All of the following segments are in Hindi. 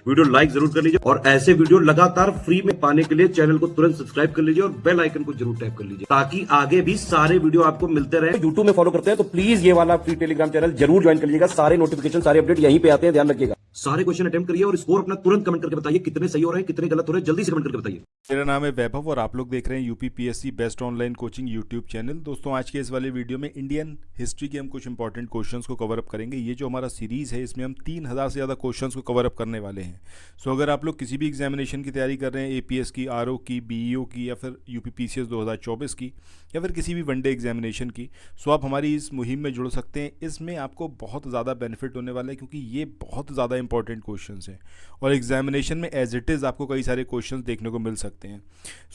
वीडियो लाइक जरूर कर लीजिए और ऐसे वीडियो लगातार फ्री में पाने के लिए चैनल को तुरंत सब्सक्राइब कर लीजिए और बेल आइकन को जरूर टैप कर लीजिए ताकि आगे भी सारे वीडियो आपको मिलते रहे। यूट्यूब में फॉलो करते हैं तो प्लीज ये वाला फ्री टेलीग्राम चैनल जरूर ज्वाइन कर लीजिएगा। सारे नोटिफिकेशन सारे अपडेट यहीं पे आते हैं, ध्यान रखिएगा। सारे क्वेश्चन अटेम्प्ट करिए और स्कोर अपना तुरंत कमेंट करके बताइए कितने सही हो रहे हैं कितने गलत हो रहे हैं, जल्दी से कमेंट करके बताइए। मेरा नाम है वैभव और आप लोग देख रहे हैं UP PSC best online coaching YouTube channel. दोस्तों आज के इस वाले वीडियो में इंडियन हिस्ट्री के हम कुछ इंपॉर्टेंट क्वेश्चंस को कवर अप करेंगे। ये जो हमारा सीरीज है इसमें हम 3000 से ज़्यादा क्वेश्चंस को कवर अप करने वाले हैं। सो अगर आप लोग किसी भी एग्जामिनेशन की तैयारी कर रहे हैं, एपीएस की, आरओ की, बीईओ की या फिर यूपी पीसीएस 2024 की या फिर किसी भी वनडे एग्जामिनेशन की, सो आप हमारी इस मुहिम में जुड़ सकते हैं। इसमें आपको बहुत ज़्यादा बेनिफिट होने वाला है क्योंकि ये बहुत ज़्यादा इंपॉर्टेंट क्वेश्चंस हैं और एग्जामिनेशन में एज इट इज़ आपको कई सारे क्वेश्चंस देखने को मिल सकते हैं।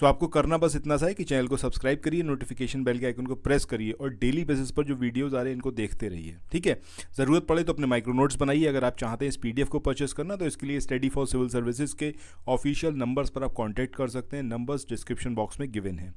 सो आपको करना बस इतना सा है कि चैनल को सब्सक्राइब करिए, नोटिफिकेशन बेल के आइकन को प्रेस करिए और डेली बेसिस पर जो वीडियोस आ रहे हैं इनको देखते रहिए। ठीक है, ज़रूरत पड़े तो अपने माइक्रो नोट्स बनाइए। अगर आप चाहते हैं इस पीडीएफ को परचेस करना तो इसके लिए स्टडी फॉर सिविल सर्विसेज के ऑफिशियल नंबर्स पर आप कॉन्टैक्ट कर सकते हैं। नंबर्स डिस्क्रिप्शन बॉक्स में गिवन है।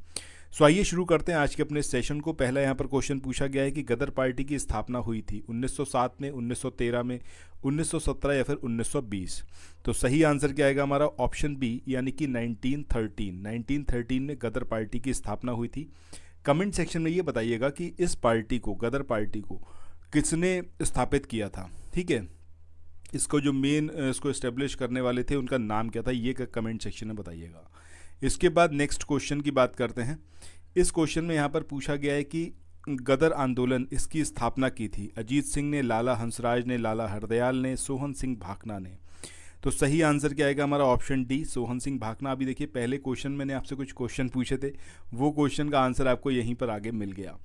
सो आइए शुरू करते हैं आज के अपने सेशन को। पहला यहाँ पर क्वेश्चन पूछा गया है कि गदर पार्टी की स्थापना हुई थी 1907 में, 1913 में, 1917 या फिर 1920। तो सही आंसर क्या आएगा हमारा? ऑप्शन बी यानी कि 1913। 1913 में गदर पार्टी की स्थापना हुई थी। कमेंट सेक्शन में ये बताइएगा कि इस पार्टी को, गदर पार्टी को किसने स्थापित किया था। ठीक है, इसको जो मेन इसको इस्टेब्लिश करने वाले थे उनका नाम क्या था, ये कमेंट सेक्शन में बताइएगा। इसके बाद नेक्स्ट क्वेश्चन की बात करते हैं। इस क्वेश्चन में यहाँ पर पूछा गया है कि गदर आंदोलन इसकी स्थापना की थी अजीत सिंह ने, लाला हंसराज ने, लाला हरदयाल ने, सोहन सिंह भाकना ने। तो सही आंसर क्या आएगा हमारा? Option D, Sohan Singh Bhakna. अभी देखिए पहले क्वेश्चन मैंने आपसे कुछ क्वेश्चन पूछे थे, वो क्वेश्चन का आंसर आपको यहीं पर आगे मिल गया।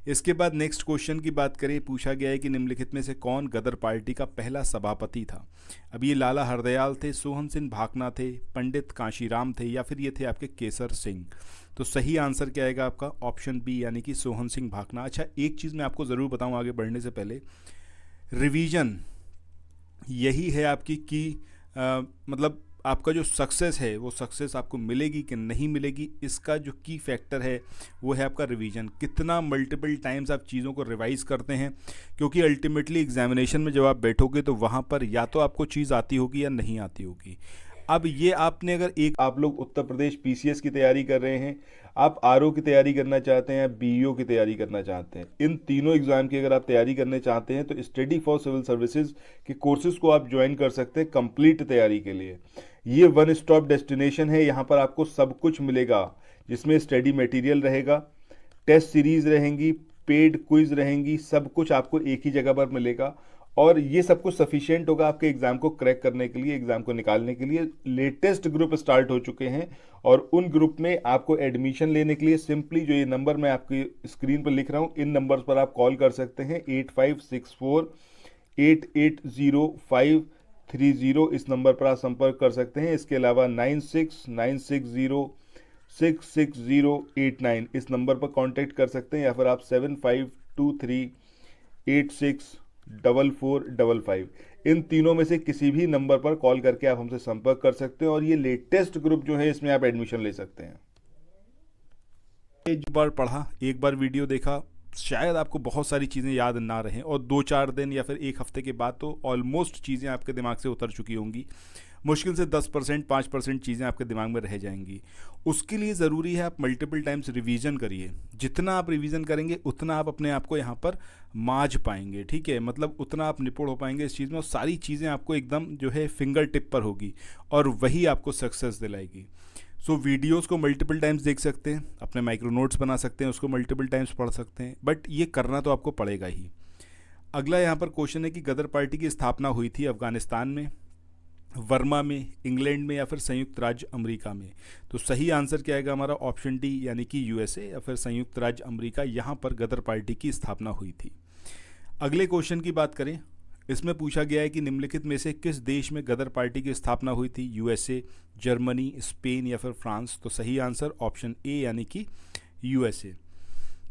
इसके बाद नेक्स्ट क्वेश्चन की बात करें, पूछा गया है कि निम्नलिखित में से कौन गदर पार्टी का पहला सभापति था। अब ये लाला हरदयाल थे, सोहन सिंह भाकना थे, पंडित कांशीराम थे या फिर ये थे आपके केसर सिंह। तो सही आंसर क्या आएगा आपका? ऑप्शन बी यानी कि सोहन सिंह भाकना। अच्छा, एक चीज़ मैं आपको ज़रूर बताऊँ आगे बढ़ने से पहले, रिवीजन यही है आपकी की मतलब आपका जो सक्सेस है वो सक्सेस आपको मिलेगी कि नहीं मिलेगी, इसका जो की फैक्टर है वो है आपका रिवीजन। कितना मल्टीपल टाइम्स आप चीज़ों को रिवाइज करते हैं, क्योंकि अल्टीमेटली एग्जामिनेशन में जब आप बैठोगे तो वहाँ पर या तो आपको चीज़ आती होगी या नहीं आती होगी। अब ये आपने अगर आप लोग उत्तर प्रदेश पीसीएस की तैयारी कर रहे हैं, आप आरओ की तैयारी करना चाहते हैं, बीईओ की तैयारी करना चाहते हैं, इन तीनों एग्जाम की अगर आप तैयारी करने चाहते हैं तो स्टडी फॉर सिविल सर्विसेज के कोर्सेज को आप ज्वाइन कर सकते हैं कंप्लीट तैयारी के लिए। ये वन स्टॉप डेस्टिनेशन है, यहाँ पर आपको सब कुछ मिलेगा जिसमें स्टडी मटेरियल रहेगा, टेस्ट सीरीज रहेंगी, पेड क्विज रहेंगी, सब कुछ आपको एक ही जगह पर मिलेगा और ये सब कुछ सफिशिएंट होगा आपके एग्जाम को क्रैक करने के लिए, एग्जाम को निकालने के लिए। लेटेस्ट ग्रुप स्टार्ट हो चुके हैं और उन ग्रुप में आपको एडमिशन लेने के लिए सिंपली जो ये नंबर मैं आपकी स्क्रीन पर लिख रहा हूँ, इन नंबर्स पर आप कॉल कर सकते हैं। 8564880530 इस नंबर पर आप संपर्क कर सकते हैं। इसके अलावा 9696066089 इस नंबर पर कांटेक्ट कर सकते हैं या फिर आप 7523864455 इन तीनों में से किसी भी नंबर पर कॉल करके आप हमसे संपर्क कर सकते हैं और ये लेटेस्ट ग्रुप जो है इसमें आप एडमिशन ले सकते हैं। एक बार पढ़ा, एक बार वीडियो देखा, शायद आपको बहुत सारी चीज़ें याद ना रहें और 2-4 दिन या फिर एक हफ्ते के बाद तो ऑलमोस्ट चीज़ें आपके दिमाग से उतर चुकी होंगी। मुश्किल से 10% 5% चीज़ें आपके दिमाग में रह जाएंगी। उसके लिए ज़रूरी है आप मल्टीपल टाइम्स रिवीजन करिए। जितना आप रिवीजन करेंगे उतना आप अपने आप को यहाँ पर माज पाएंगे। ठीक है, मतलब उतना आप निपुण हो पाएंगे इस चीज़ में और सारी चीज़ें आपको एकदम जो है फिंगर टिप पर होगी और वही आपको सक्सेस दिलाएगी। सो वीडियोस को मल्टीपल टाइम्स देख सकते हैं, अपने माइक्रो नोट्स बना सकते हैं, उसको मल्टीपल टाइम्स पढ़ सकते हैं, बट ये करना तो आपको पड़ेगा ही। अगला यहाँ पर क्वेश्चन है कि गदर पार्टी की स्थापना हुई थी अफगानिस्तान में, वर्मा में, इंग्लैंड में या फिर संयुक्त राज्य अमेरिका में। तो सही आंसर क्या आएगा हमारा? ऑप्शन डी यानी कि यूएसए या फिर संयुक्त राज्य अमेरिका, यहाँ पर गदर पार्टी की स्थापना हुई थी। अगले क्वेश्चन की बात करें, इसमें पूछा गया है कि निम्नलिखित में से किस देश में गदर पार्टी की स्थापना हुई थी, यूएसए, जर्मनी, स्पेन या फिर फ्रांस। तो सही आंसर ऑप्शन ए यानी कि यूएसए।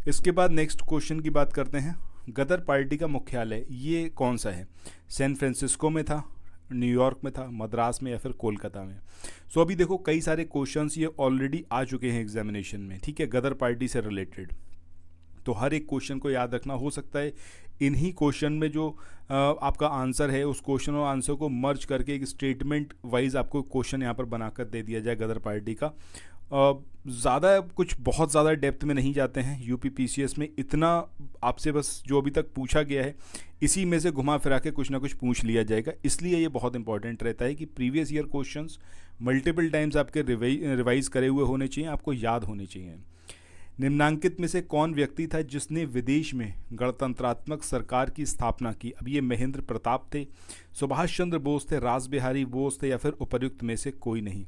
इसके बाद नेक्स्ट क्वेश्चन की बात करते हैं, गदर पार्टी का मुख्यालय ये कौन सा है? सैन फ्रांसिस्को में था, न्यूयॉर्क में था, मद्रास में या फिर कोलकाता में। सो अभी देखो कई सारे क्वेश्चंस ये ऑलरेडी आ चुके हैं एग्जामिनेशन में। ठीक है, गदर पार्टी से रिलेटेड, तो हर एक क्वेश्चन को याद रखना। हो सकता है इन्हीं क्वेश्चन में जो आपका आंसर है उस क्वेश्चन और आंसर को मर्ज करके एक स्टेटमेंट वाइज आपको क्वेश्चन यहाँ पर बनाकर दे दिया जाए गदर पार्टी का। ज़्यादा कुछ बहुत ज़्यादा डेप्थ में नहीं जाते हैं यूपी पीसीएस में, इतना आपसे बस जो अभी तक पूछा गया है इसी में से घुमा फिरा के कुछ ना कुछ पूछ लिया जाएगा। इसलिए ये बहुत इंपॉर्टेंट रहता है कि previous year questions multiple times आपके रिवाइज करे हुए होने चाहिए, आपको याद होने चाहिए। निम्नांकित में से कौन व्यक्ति था जिसने विदेश में गणतंत्रात्मक सरकार की स्थापना की? अब ये महेंद्र प्रताप थे, सुभाष चंद्र बोस थे, रास बिहारी बोस थे, या फिर उपर्युक्त में से कोई नहीं।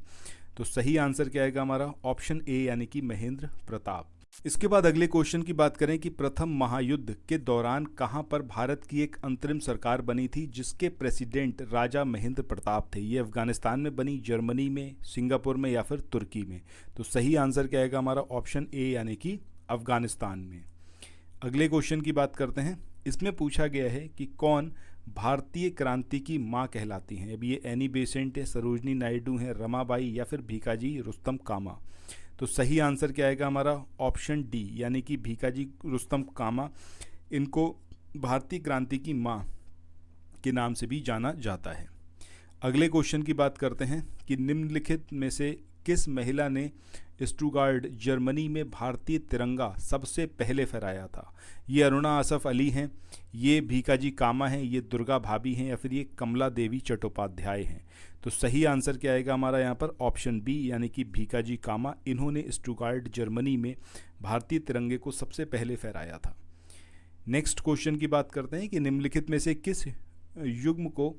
तो सही आंसर क्या आएगा हमारा? ऑप्शन ए यानी कि महेंद्र प्रताप। इसके बाद अगले क्वेश्चन की बात करें कि प्रथम महायुद्ध के दौरान कहां पर भारत की एक अंतरिम सरकार बनी थी जिसके प्रेसिडेंट राजा महेंद्र प्रताप थे? ये अफगानिस्तान में बनी, जर्मनी में, सिंगापुर में, या फिर तुर्की में? तो सही आंसर क्या आएगा हमारा? ऑप्शन ए यानी कि अफगानिस्तान में। अगले क्वेश्चन की बात करते हैं। इसमें पूछा गया है कि कौन भारतीय क्रांति की मां कहलाती हैं? अब ये एनी बेसेंट है, सरोजनी नायडू हैं, रमाबाई, या फिर भीकाजी रुस्तम कामा? तो सही आंसर क्या आएगा हमारा? ऑप्शन डी यानी कि भीकाजी रुस्तम कामा। इनको भारतीय क्रांति की मां के नाम से भी जाना जाता है। अगले क्वेश्चन की बात करते हैं कि निम्नलिखित में से किस महिला ने स्टुटगार्ट जर्मनी में भारतीय तिरंगा सबसे पहले फहराया था? ये अरुणा आसफ अली हैं, ये भीकाजी कामा हैं, ये दुर्गा भाभी हैं, या फिर ये कमला देवी चट्टोपाध्याय हैं? तो सही आंसर क्या आएगा हमारा यहाँ पर? ऑप्शन बी यानी कि भीकाजी कामा। इन्होंने स्टुटगार्ट जर्मनी में भारतीय तिरंगे को सबसे पहले फहराया था। नेक्स्ट क्वेश्चन की बात करते हैं कि निम्नलिखित में से किस युग्म को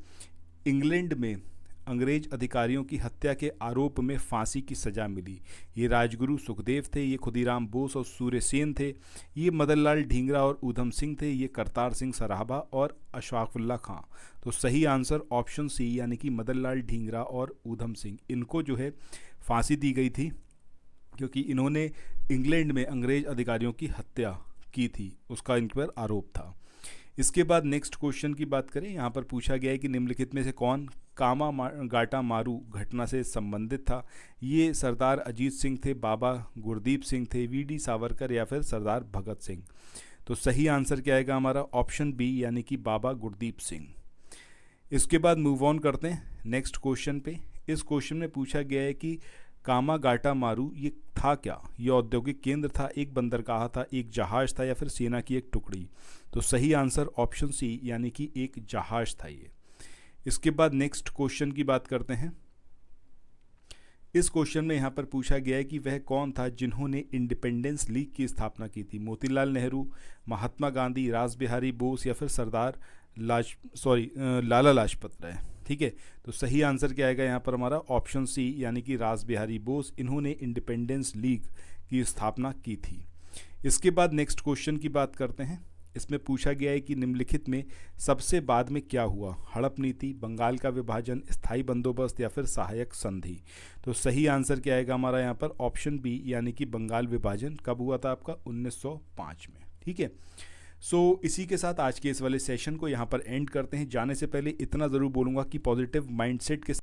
इंग्लैंड में अंग्रेज अधिकारियों की हत्या के आरोप में फांसी की सजा मिली? ये राजगुरु सुखदेव थे, ये खुदीराम बोस और सूर्य सेन थे, ये मदन लाल ढींगरा और ऊधम सिंह थे, ये करतार सिंह सराभा और अशफाकुल्ला खां? तो सही आंसर ऑप्शन सी यानी कि मदन लाल ढींगरा और ऊधम सिंह। इनको जो है फांसी दी गई थी क्योंकि इन्होंने इंग्लैंड में अंग्रेज अधिकारियों की हत्या की थी, उसका इन पर आरोप था। इसके बाद नेक्स्ट क्वेश्चन की बात करें। यहाँ पर पूछा गया है कि निम्नलिखित में से कौन कामा गाटा मारू घटना से संबंधित था? ये सरदार अजीत सिंह थे, बाबा गुरदीप सिंह थे, वीडी सावरकर, या फिर सरदार भगत सिंह? तो सही आंसर क्या आएगा हमारा? ऑप्शन बी यानी कि बाबा गुरदीप सिंह। इसके बाद मूव ऑन करते हैं नेक्स्ट क्वेश्चन पे। इस क्वेश्चन में पूछा गया है कि कामा गाटा मारू ये था क्या? ये औद्योगिक केंद्र था, एक बंदरगाह था, एक जहाज था, या फिर सेना की एक टुकड़ी? तो सही आंसर ऑप्शन सी यानी कि एक जहाज था ये। इसके बाद नेक्स्ट क्वेश्चन की बात करते हैं। इस क्वेश्चन में यहाँ पर पूछा गया है कि वह कौन था जिन्होंने इंडिपेंडेंस लीग की स्थापना की थी? मोतीलाल नेहरू, महात्मा गांधी, रास बिहारी बोस, या फिर सरदार लाला लाजपत राय? ठीक है, तो सही आंसर क्या आएगा यहाँ पर हमारा? ऑप्शन सी यानी कि रास बिहारी बोस। इन्होंने इंडिपेंडेंस लीग की स्थापना की थी। इसके बाद नेक्स्ट क्वेश्चन की बात करते हैं। इसमें पूछा गया है कि निम्नलिखित में सबसे बाद में क्या हुआ? हड़प नीति, बंगाल का विभाजन, स्थायी बंदोबस्त, या फिर सहायक संधि? तो सही आंसर क्या आएगा हमारा यहाँ पर? ऑप्शन बी यानी कि बंगाल विभाजन। कब हुआ था आपका? 1905 में। ठीक है, सो इसी के साथ आज के इस वाले सेशन को यहाँ पर एंड करते हैं। जाने से पहले इतना ज़रूर बोलूँगा कि पॉजिटिव माइंडसेट के